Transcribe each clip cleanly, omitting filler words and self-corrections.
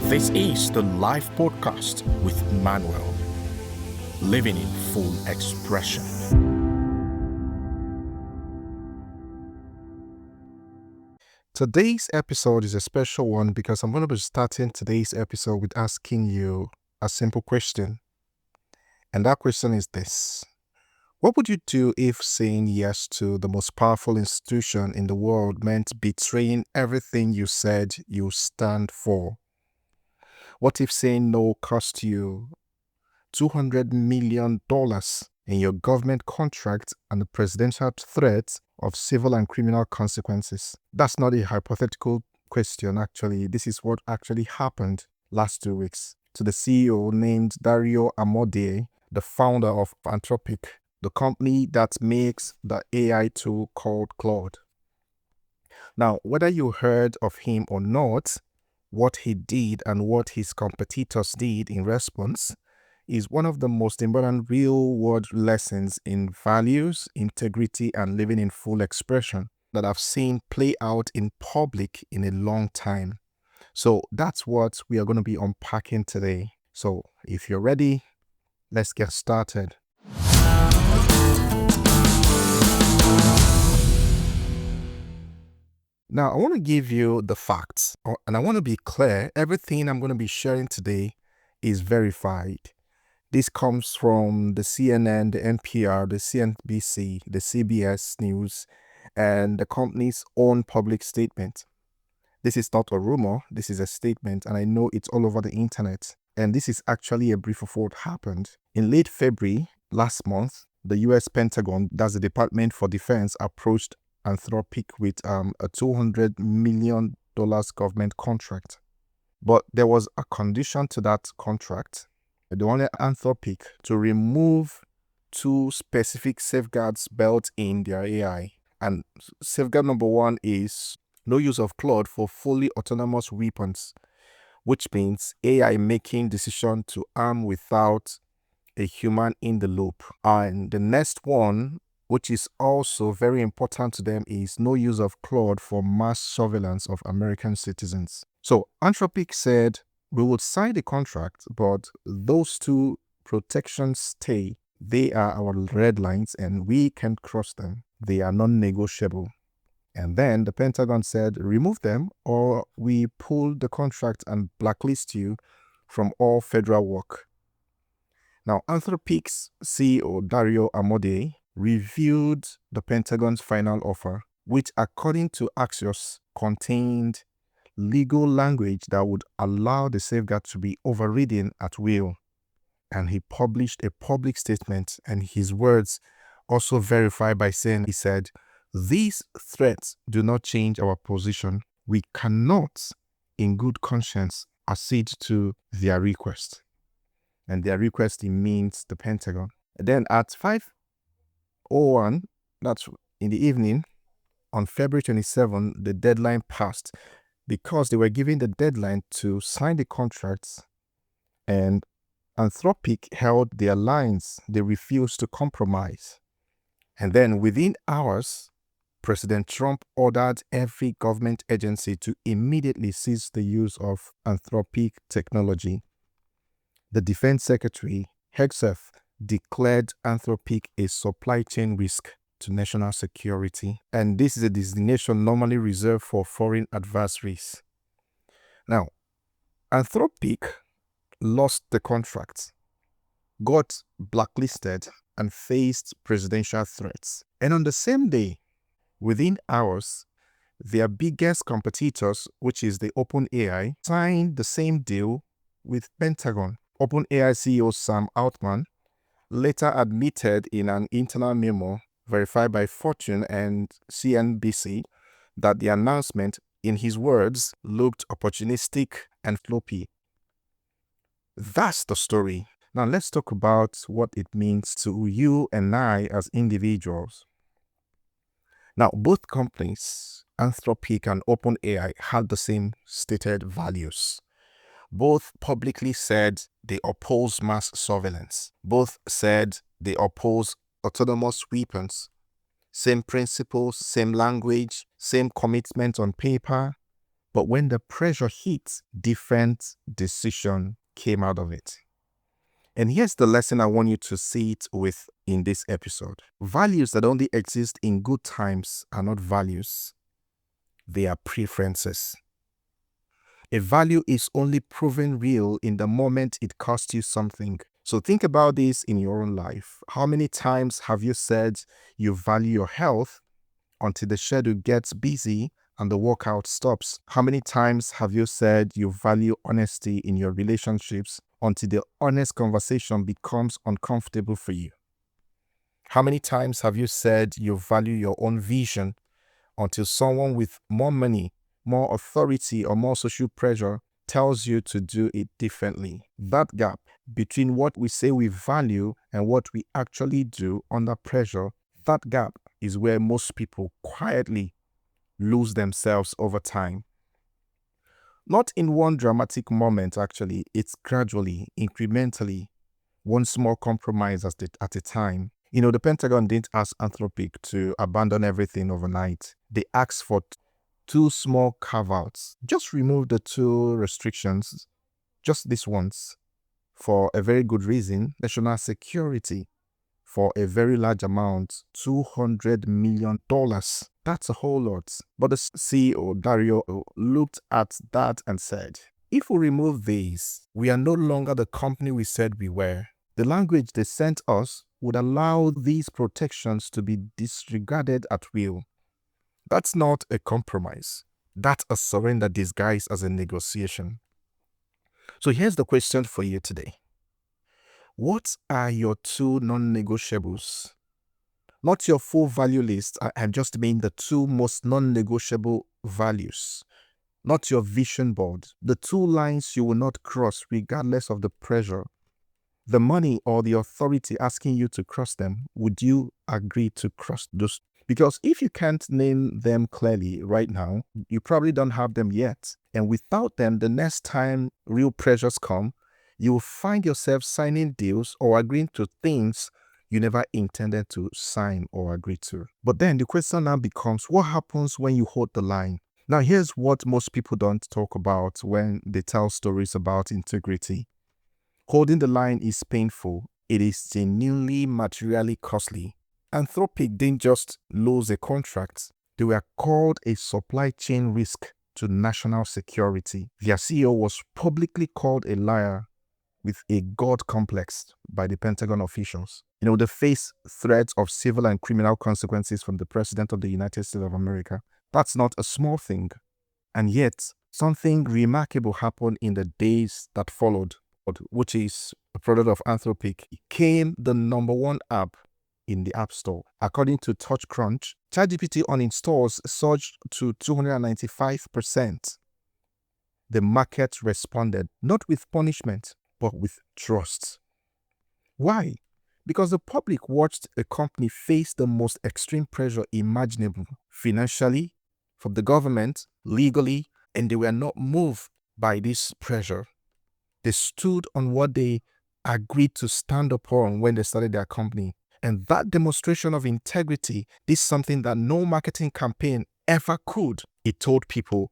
This is the live podcast with Manuel, living in full expression. Today's episode is a special one because I'm going to be starting today's episode with asking you a simple question. And that question is this: what would you do if saying yes to the most powerful institution in the world meant betraying everything you said you stand for? What if saying no cost you $200 million in your government contract and the presidential threat of civil and criminal consequences? That's not a hypothetical question, actually. This is what actually happened last 2 weeks to the CEO named Dario Amodei, the founder of Anthropic, the company that makes the AI tool called Claude. Now, whether you heard of him or not, what he did and what his competitors did in response is one of the most important real-world lessons in values, integrity, and living in full expression that I've seen play out in public in a long time. So that's what we are going to be unpacking today. So if you're ready, let's get started. Now, I want to give you the facts, and I want to be clear. Everything I'm going to be sharing today is verified. This comes from the CNN, the NPR, the CNBC, the CBS News, and the company's own public statement. This is not a rumor, this is a statement, and I know it's all over the internet. And this is actually a brief of what happened. In late February last month, the US Pentagon, that's the Department for Defense, approached Anthropic with a $200 million government contract. But there was a condition to that contract. They wanted Anthropic to remove two specific safeguards built in their AI. And safeguard number one is no use of Claude for fully autonomous weapons, which means AI making decision to arm without a human in the loop. And the next one, which is also very important to them, is no use of Claude for mass surveillance of American citizens. So Anthropic said, we would sign the contract, but those two protections stay. They are our red lines and we can't cross them. They are non-negotiable. And then the Pentagon said, remove them or we pull the contract and blacklist you from all federal work. Now, Anthropic's CEO Dario Amodei reviewed the Pentagon's final offer, which according to Axios contained legal language that would allow the safeguard to be overridden at will. And he published a public statement, and his words also verified by saying, he said, these threats do not change our position. We cannot, in good conscience, accede to their request. And their request, it means the Pentagon. Then at 5:01, that's in the evening, on February 27, the deadline passed because they were given the deadline to sign the contracts, and Anthropic held their lines. They refused to compromise. And then within hours, President Trump ordered every government agency to immediately cease the use of Anthropic technology. The Defense Secretary, Hegseth, declared Anthropic a supply chain risk to national security. And this is a designation normally reserved for foreign adversaries. Now, Anthropic lost the contract, got blacklisted, and faced presidential threats. And on the same day, within hours, their biggest competitors, which is the OpenAI, signed the same deal with Pentagon. OpenAI CEO Sam Altman later admitted in an internal memo verified by Fortune and CNBC that the announcement, in his words, looked opportunistic and floppy. That's the story. Now let's talk about what it means to you and I as individuals. Now, both companies, Anthropic and OpenAI, had the same stated values. Both publicly said they oppose mass surveillance. Both said they oppose autonomous weapons. Same principles, same language, same commitment on paper, But when the pressure hit, different decision came out of it. And here's the lesson I want you to see it with in this episode. Values that only exist in good times are not values. They are preferences. A value is only proven real in the moment it costs you something. So think about this in your own life. How many times have you said you value your health until the schedule gets busy and the workout stops? How many times have you said you value honesty in your relationships until the honest conversation becomes uncomfortable for you? How many times have you said you value your own vision until someone with more money, more authority, or more social pressure tells you to do it differently? That gap between what we say we value and what we actually do under pressure, that gap is where most people quietly lose themselves over time. Not in one dramatic moment, actually. It's gradually, incrementally, one small compromise at a time. The Pentagon didn't ask Anthropic to abandon everything overnight. They asked for 2 small carve-outs. Just remove the 2 restrictions, just this once, for a very good reason: national security. For a very large amount, $200 million. That's a whole lot. But the CEO, Dario, looked at that and said, if we remove these, we are no longer the company we said we were. The language they sent us would allow these protections to be disregarded at will. That's not a compromise. That's a surrender disguised as a negotiation. So here's the question for you today. What are your 2 non-negotiables? Not your full value list. I just mean the 2 most non-negotiable values. Not your vision board. The 2 lines you will not cross regardless of the pressure. The money or the authority asking you to cross them, would you agree to cross those? Because if you can't name them clearly right now, you probably don't have them yet. And without them, the next time real pressures come, you will find yourself signing deals or agreeing to things you never intended to sign or agree to. But then the question now becomes, what happens when you hold the line? Now, here's what most people don't talk about when they tell stories about integrity. Holding the line is painful. It is genuinely materially costly. Anthropic didn't just lose a contract. They were called a supply chain risk to national security. Their CEO was publicly called a liar with a God complex by the Pentagon officials. They face threats of civil and criminal consequences from the President of the United States of America. That's not a small thing. And yet, something remarkable happened in the days that followed, which is a product of Anthropic. It became the #1 app in the App Store. According to TouchCrunch, ChatGPT uninstalls surged to 295%. The market responded not with punishment, but with trust. Why? Because the public watched a company face the most extreme pressure imaginable, financially, from the government, legally, and they were not moved by this pressure. They stood on what they agreed to stand upon when they started their company. And that demonstration of integrity is something that no marketing campaign ever could. It told people,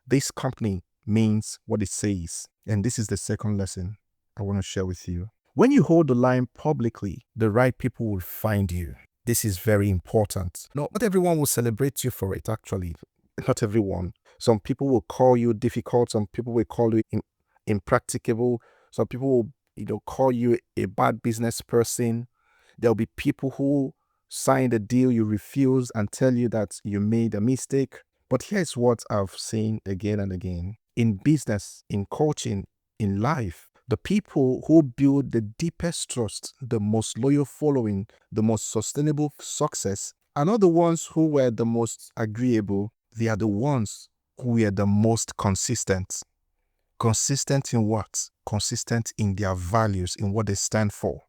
this company means what it says. And this is the second lesson I want to share with you. When you hold the line publicly, the right people will find you. This is very important. Not everyone will celebrate you for it, actually. Not everyone. Some people will call you difficult. Some people will call you impracticable. Some people will call you a bad business person. There'll be people who sign the deal you refuse and tell you that you made a mistake. But here's what I've seen again and again. In business, in coaching, in life, the people who build the deepest trust, the most loyal following, the most sustainable success are not the ones who were the most agreeable. They are the ones who were the most consistent. Consistent in what? Consistent in their values, in what they stand for.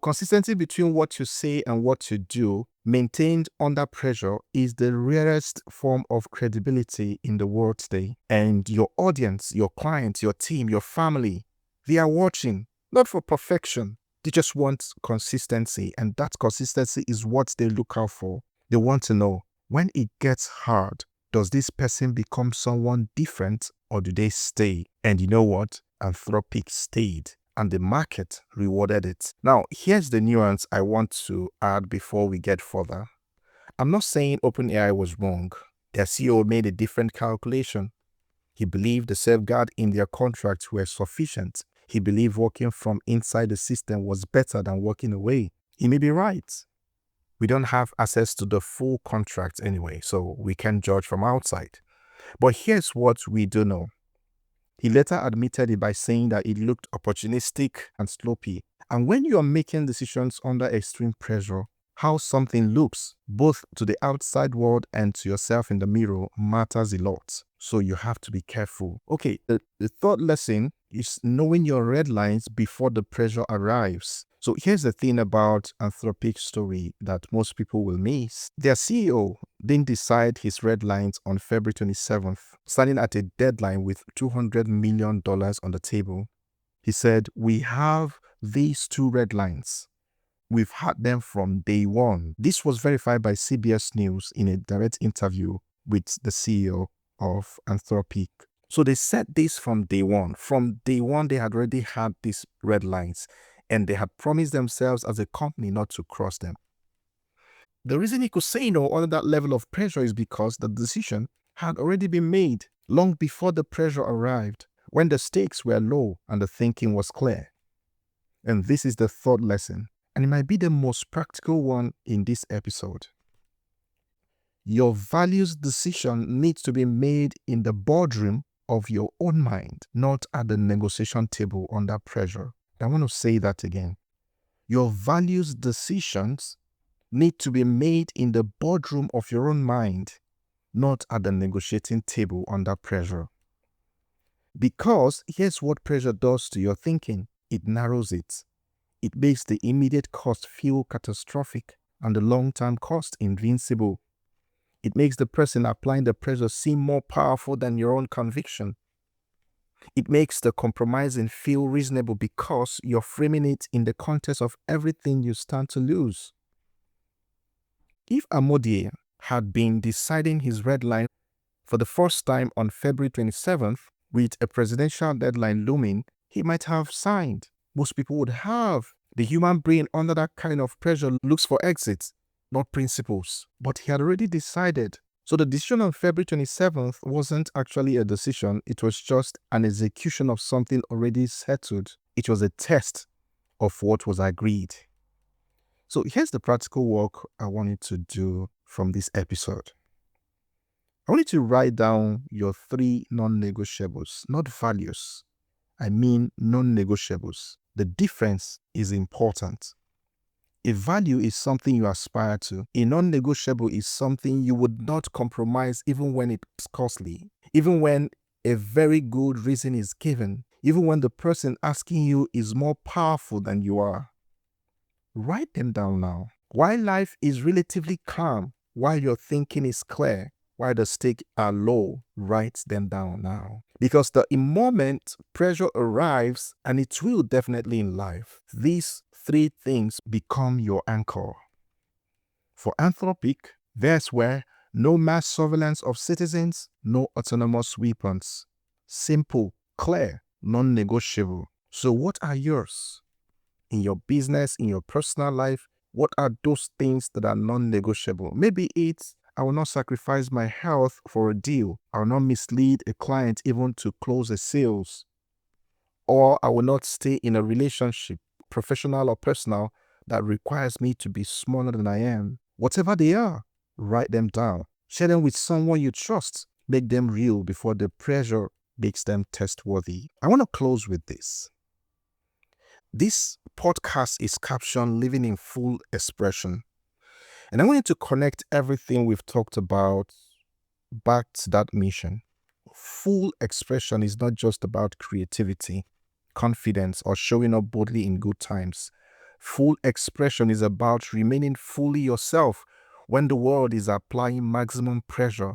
Consistency between what you say and what you do, maintained under pressure, is the rarest form of credibility in the world today. And your audience, your clients, your team, your family, they are watching, not for perfection. They just want consistency. And that consistency is what they look out for. They want to know, when it gets hard, Does this person become someone different or do they stay? And you know what? Anthropic stayed and the market rewarded it. Now, here's the nuance I want to add before we get further. I'm not saying OpenAI was wrong. Their CEO made a different calculation. He believed the safeguards in their contracts were sufficient. He believed working from inside the system was better than working away. He may be right. We don't have access to the full contract anyway, so we can't judge from outside. But here's what we do know. He later admitted it by saying that it looked opportunistic and sloppy. And when you are making decisions under extreme pressure, how something looks, both to the outside world and to yourself in the mirror, matters a lot. So you have to be careful. Okay, the third lesson is knowing your red lines before the pressure arrives. So here's the thing about Anthropic's story that most people will miss. Their CEO didn't decide his red lines on February 27th, standing at a deadline with $200 million on the table. He said, "We have these two red lines. We've had them from day one." This was verified by CBS News in a direct interview with the CEO of Anthropic. So they said this from day one. From day one, they had already had these red lines and they had promised themselves as a company not to cross them. The reason he could say no under that level of pressure is because the decision had already been made long before the pressure arrived, when the stakes were low and the thinking was clear. And this is the third lesson, and it might be the most practical one in this episode. Your values decision needs to be made in the boardroom of your own mind, not at the negotiation table under pressure. I want to say that again. Your values decisions need to be made in the boardroom of your own mind, not at the negotiating table under pressure. Because here's what pressure does to your thinking. It narrows it. It makes the immediate cost feel catastrophic and the long-term cost invincible. It makes the person applying the pressure seem more powerful than your own conviction. It makes the compromising feel reasonable because you're framing it in the context of everything you stand to lose. If Amodei had been deciding his red line for the first time on February 27th, with a presidential deadline looming, he might have signed. Most people would have. The human brain under that kind of pressure looks for exits, not principles. But he had already decided. So the decision on February 27th wasn't actually a decision. It was just an execution of something already settled. It was a test of what was agreed. So here's the practical work I want you to do from this episode. I want you to write down your 3 non-negotiables, not values. I mean non-negotiables. The difference is important. A value is something you aspire to. A non-negotiable is something you would not compromise even when it's costly, even when a very good reason is given, even when the person asking you is more powerful than you are. Write them down now. While life is relatively calm, while your thinking is clear, while the stakes are low, write them down now. Because the moment pressure arrives, and it will definitely in life, these 3 things become your anchor. For Anthropic, there's where no mass surveillance of citizens, no autonomous weapons. Simple, clear, non-negotiable. So what are yours? In your business, in your personal life, what are those things that are non-negotiable? Maybe it's, I will not sacrifice my health for a deal. I will not mislead a client even to close a sales. Or I will not stay in a relationship, professional or personal, that requires me to be smaller than I am. Whatever they are, write them down. Share them with someone you trust. Make them real before the pressure makes them testworthy. I want to close with this. This podcast is captioned Living in Full Expression. And I wanted to connect everything we've talked about back to that mission. Full expression is not just about creativity, confidence, or showing up boldly in good times. Full expression is about remaining fully yourself when the world is applying maximum pressure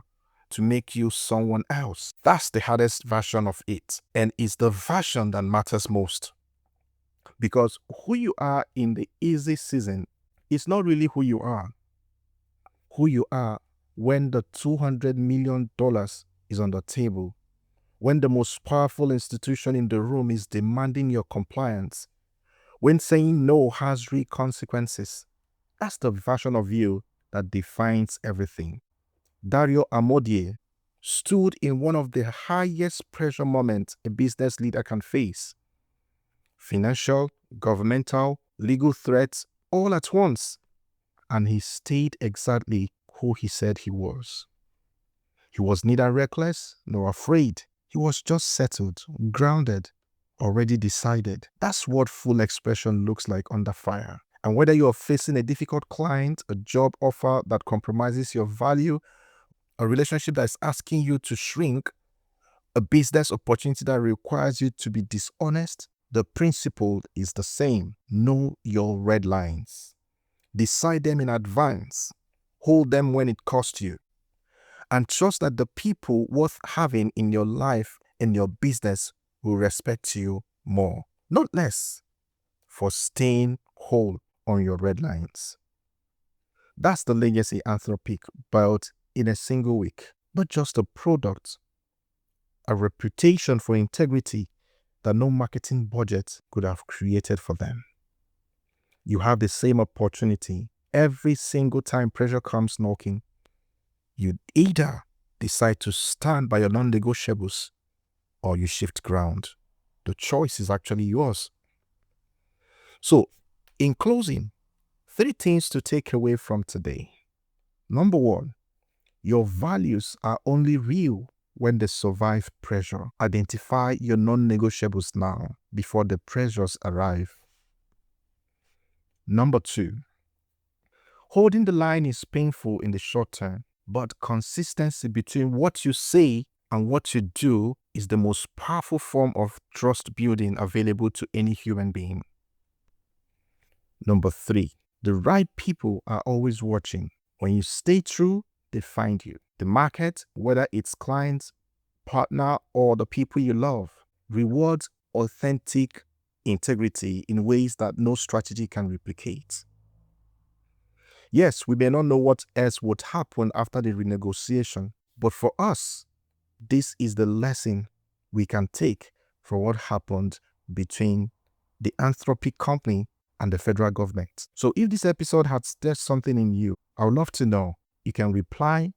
to make you someone else. That's the hardest version of it, and it's the version that matters most. Because who you are in the easy season is not really who you are. Who you are when the $200 million is on the table, when the most powerful institution in the room is demanding your compliance, when saying no has real consequences. That's the version of you that defines everything. Dario Amodei stood in one of the highest pressure moments a business leader can face. Financial, governmental, legal threats all at once. And he stayed exactly who he said he was. He was neither reckless nor afraid. He was just settled, grounded, already decided. That's what full expression looks like under fire. And whether you're facing a difficult client, a job offer that compromises your value, a relationship that is asking you to shrink, a business opportunity that requires you to be dishonest, the principle is the same. Know your red lines. Decide them in advance. Hold them when it costs you. And trust that the people worth having in your life, in your business, will respect you more, not less, for staying whole on your red lines. That's the legacy Anthropic built in a single week. Not just a product, a reputation for integrity that no marketing budget could have created for them. You have the same opportunity every single time pressure comes knocking. You either decide to stand by your non-negotiables or you shift ground. The choice is actually yours. So, in closing, 3 things to take away from today. Number 1, your values are only real when they survive pressure. Identify your non-negotiables now before the pressures arrive. Number 2, holding the line is painful in the short term, but consistency between what you say and what you do is the most powerful form of trust building available to any human being. Number 3, the right people are always watching. When you stay true, they find you. The market, whether it's clients, partner, or the people you love, rewards authentic integrity in ways that no strategy can replicate. Yes, we may not know what else would happen after the renegotiation, but for us, this is the lesson we can take from what happened between the Anthropic company and the federal government. So if this episode had stirred something in you, I would love to know. You can reply,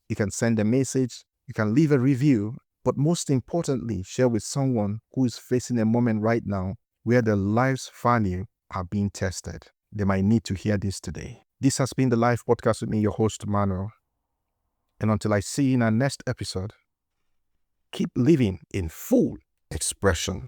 you can send a message, you can leave a review, but most importantly, share with someone who is facing a moment right now where their life's value are being tested. They might need to hear this today. This has been the Live Podcast with me, your host, Manuel. And until I see you in our next episode, keep living in full expression.